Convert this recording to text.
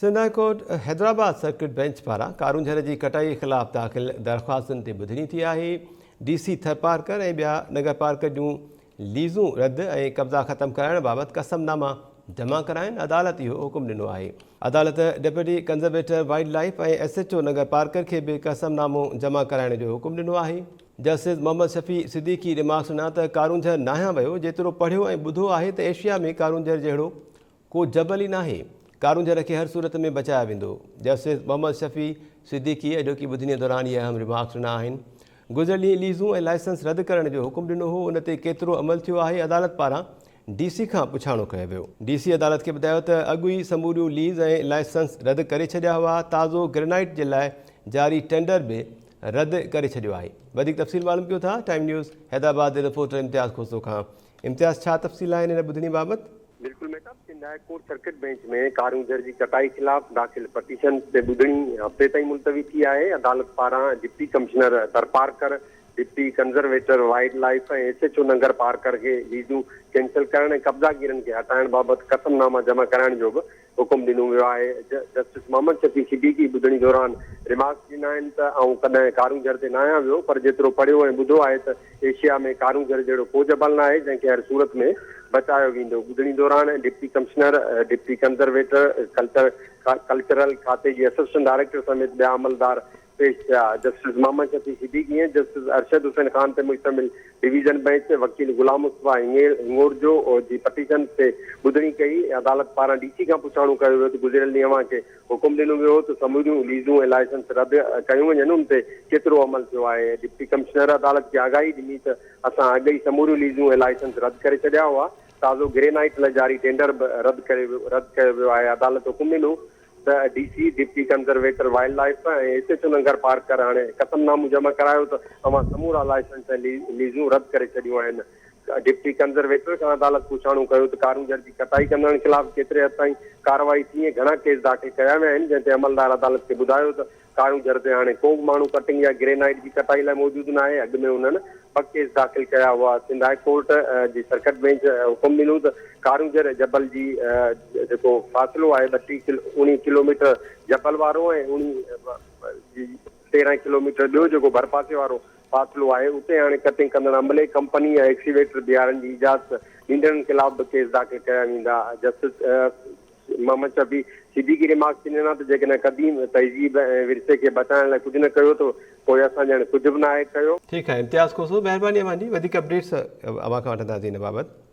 Sindh high court Hyderabad circuit bench पारां कारूं झर की कटाई ख़िलाफ़ दाख़िल दरख़्वास्तुनि ते ॿुधणी थी आहे। DC थरपारकर ऐं ॿिया नगरपालिका जूं लीज़ूं रद्द ऐं कब्ज़ा ख़त्म कराइण बाबति कसमनामा जमा कराइनि अदालत इहो हुकुम ॾिनो आहे। अदालत डेप्यूटी कंज़र्वेटर वाइल्ड लाइफ ऐं SHO नगरपालिकर खे बि कसमनामो जमा कराइण जो हुकुम ॾिनो आहे। जस्टिस मोहम्मद शफ़ी सिद्दीकी रिमार्क्स ॾिना त कारूंझर नाहियां वियो, जेतिरो पढ़ियो ऐं ॿुधो आहे त एशिया में कारूंझर जहिड़ो को जबल ई नाहे। कारूंझर खे हर सूरत में बचाया वेंदो। जस्टिस मोहम्मद शफ़ी सिद्दीकी अॼोकी ॿुधणी दौरान इहे अहम रिमार्क्स ॾिना आहिनि। गुज़िरियल ॾींहुं लीज़ूं ऐं लाइसेंस रद्द करण जो हुकुम ॾिनो हो, उन ते केतिरो अमल थियो आहे अदालत पारां DC खां पुछाणो कयो वियो। DC अदालत खे ॿुधायो त अॻु ई समूरियूं लीज़ ऐं लाइसेंस रद्द करे छॾिया हुआ। ताज़ो ग्रेनाइट जे लाइ जारी टेंडर बि रद्द करे छॾियो आहे। वधीक तफ़सील मालूम कयो था टाइम न्यूज़ हैदराबाद जे रिपोर्टर इम्तियाज़ खोसो खां। इम्तियाज़, छा तफ़सील आहिनि हिन ॿुधणी बाबति? बिल्कुल Mehtab, Sindh high court circuit bench में कारूंझर की कटाई खिलाफ दाखिल पटिशन से ॿुधणी हफ़्ते ताईं मुलतवी थी आहे। अदालत पारां deputy commissioner Tharparkar, deputy conservator wildlife ऐं SHO नगरपालिकर के लीज़ूं कैंसिल करण ऐं कब्ज़ागीरनि खे हटाइण बाबति कसमनामा जमा कराइण जो बि हुकुम ॾिनो वियो आहे। जस्टिस मोहम्मद शफ़ी सिद्दीकी ॿुधणी दौरान रिमार्क्स ॾिना आहिनि त कॾहिं कारूंझर ते न आहियां वियो, पर जेतिरो पढ़ियो ऐं ॿुधो आहे त एशिया में कारूंझर जहिड़ो को जबल न आहे जंहिंखे हर सूरत में बचायो वेंदो। ॿुधणी दौरान डिप्टी कमिश्नर, डिप्टी कंज़र्वेटर, कल्चरल खाते जी असिस्टेंट डायरेक्टर समेत ॿिया अमलदार पेश थिया। जस्टिस मोहम्मद शफ़ी सिद्दीकी ऐं जस्टिस अरशद हुसैन खान ते मुश्तमिल डिवीज़न बेंच वकील गुलाम मुस्तफा हिंगोर जो जी पटिशन ते ॿुधणी कई। अदालत पारां DC खां पुछाणो कयो वियो त गुज़िरियल ॾींहुं अव्हां खे हुकुम ॾिनो वियो हो त समूरियूं लीज़ूं ऐं लाइसेंस रद्द कयूं वञनि, उन ते केतिरो अमल थियो आहे। डिप्टी कमिश्नर अदालत खे आगाही ॾिनी त असां अॻु ई समूरियूं लीज़ूं ऐं लाइसेंस रद्द करे छॾिया हुआ। ताज़ो ग्रेनाइट लाइ जारी टेंडर रद्द कयो वियो आहे। अदालत हुकुम ॾिनो त DC, deputy conservator wildlife ऐं SHO नगरपालिकर हाणे कसमनामो जमा करायो त अवां समूरा लाइसेंस ऐं लीज़ूं रद्द करे छॾियूं आहिनि। डिप्टी कंज़र्वेटर खां अदालत पुछाणो कयो त कारूंझर जी कटाई कंदड़नि ख़िलाफ़ केतिरे हद ताईं कार्रवाई थी ऐं घणा केस दाख़िल कया विया आहिनि, जंहिं ते अमलदार अदालत खे ॿुधायो त कारूंझर ते हाणे को बि माण्हू कटिंग या ग्रेनाइट जी कटाई लाइ मौजूदु न आहे। अॻु में उन्हनि 2 केस दाख़िल कया हुआ। सिंध हाई कोर्ट जी सर्किट बेंच हुकुम ॾिनो त कारूंझर जबल जी जेको फ़ासिलो आहे 19 किलोमीटर जबल वारो ऐं 13 किलोमीटर ॿियो जेको भरपासे वारो फ़ासिलो आहे, उते हाणे कटिंग कंदड़ अमले, कंपनी ऐं एक्सीवेटर बीहारनि जी इजाज़त ॾींदड़नि ख़िलाफ़ बि केस दाख़िल कया वेंदा। जस्टिस मोहम्मद शफ़ी सिद्दीकी रिमार्क्स ॾिना त जेकॾहिं क़दीम तहज़ीब ऐं विरसे खे बचाइण लाइ कुझु न कयो त पोइ असां ॼण कुझु बि न आहे कयो। ठीकु आहे, इम्तियाज़ खोसो, महिरबानी अव्हांजी। वधीक अपडेट्स अव्हां खां वठंदासीं हिन बाबति।